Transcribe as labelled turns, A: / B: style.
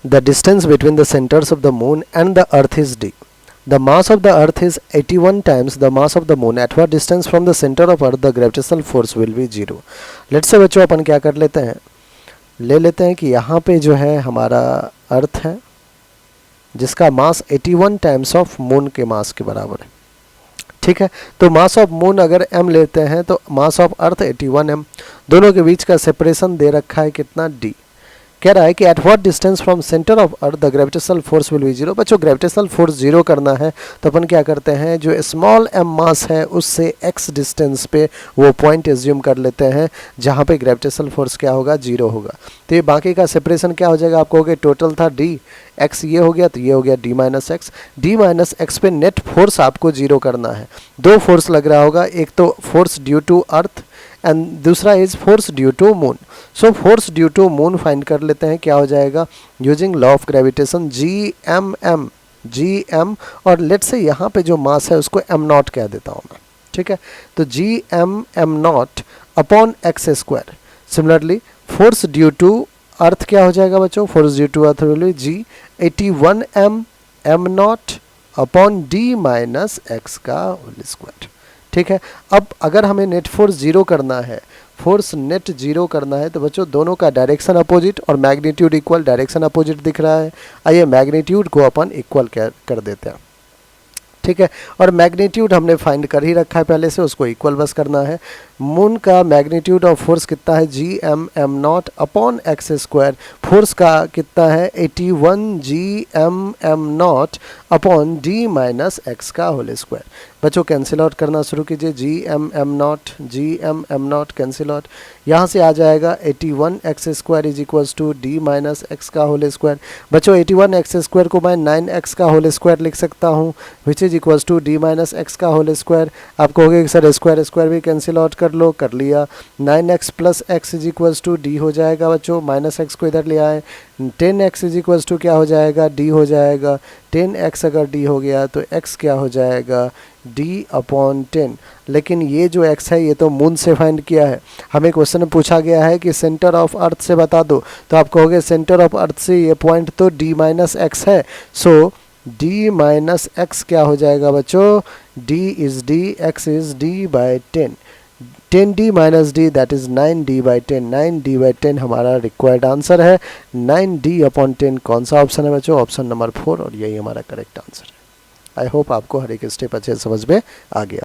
A: The distance between the centers of the moon and the earth is d. The mass of the earth is 81 times the mass of the moon. At what distance from the center of earth the gravitational force will be 0. Let's say बच्चों अपन क्या कर लेते हैं, ले लेते हैं कि यहाँ पे जो है हमारा अर्थ है जिसका मास 81 टाइम्स ऑफ मून के मास के बराबर है. ठीक है, तो मास ऑफ मून अगर m लेते हैं तो मास ऑफ अर्थ 81 m. दोनों के बीच का सेपरेशन दे रखा है कितना, d. कह रहा है कि at what distance from centre of earth the gravitational force will be 0. बच्चों ग्रेविटेशनल फोर्स 0 करना है तो अपन क्या करते हैं, जो स्मॉल m मास है उससे x डिस्टेंस पे वो पॉइंट एज्यूम कर लेते हैं जहाँ पे ग्रेविटेशनल फोर्स क्या होगा, 0 होगा. तो ये बाकी का सेपरेशन क्या हो जाएगा, आपको कहोगे टोटल था d, x ये हो गया तो ये हो गया d minus x. d minus x पे नेट फोर्स आपको 0 करना है. दो फोर्स लग रहा होगा, एक तो force due to earth and दूसरा is force due to moon. So force due to moon find कर लेते हैं, क्या हो जाएगा, using law of gravitation G M और लेट से यहाँ पे जो मास है उसको m नॉट कह देता हूँ मैं. ठीक है, तो m not upon x square. Similarly force due to earth क्या हो जाएगा बच्चों, force due to earth will be g81 m not upon d minus x का होल स्क्वायर. ठीक है, अब अगर हमें नेट फोर्स 0 करना है, फोर्स नेट 0 करना है तो बच्चों दोनों का डायरेक्शन अपोजिट और मैग्नीट्यूड इक्वल. डायरेक्शन अपोजिट दिख रहा है, आइए मैग्नीट्यूड को अपन इक्वल कर देते हैं. ठीक है, और मैग्नीट्यूड हमने फाइंड कर ही रखा है पहले से, उसको इक्वल बस करना है. मून का मैग्नीट्यूड ऑफ फोर्स कितना है, m not upon x square. Force का कितना है 81 m not upon d minus x का होल स्क्वायर. बच्चों कैंसिल आउट करना शुरू कीजिए, m नॉट कैंसिल आउट. यहाँ से आ जाएगा 81 x square is equals to d minus x का होल स्क्वायर. बच्चों 81 एक्स स्क्वायर को मैं 9x का होल स्क्वायर लिख सकता हूँ which is equals to d minus x का होल स्क्वायर. आप कहोगे कि सर स्क्वायर भी कैंसिल आउट कर लो, कर लिया. 9x plus x is equals to d हो जाएगा बच्चों, माइनस एक्स को इधर ले आए. 10x इज इक्वल्स टू क्या हो जाएगा, d हो जाएगा. 10x अगर d हो गया तो x क्या हो जाएगा, d अपॉन 10. लेकिन ये जो x है ये तो मून से फाइंड किया है. हमें क्वेश्चन में पूछा गया है कि सेंटर ऑफ अर्थ से बता दो, तो आप कहोगे सेंटर ऑफ अर्थ से ये पॉइंट तो d माइनस एक्स है. सो d माइनस एक्स क्या हो जाएगा बच्चों, d is d, x is d by 10. 10d minus d that is 9d by 10. 9d by 10 हमारा रिक्वायर्ड आंसर है. 9d अपॉन 10 कौन सा ऑप्शन है बच्चों, ऑप्शन नंबर 4, और यही हमारा करेक्ट आंसर है. आई होप आपको हर एक स्टेप अच्छे समझ में आ गया.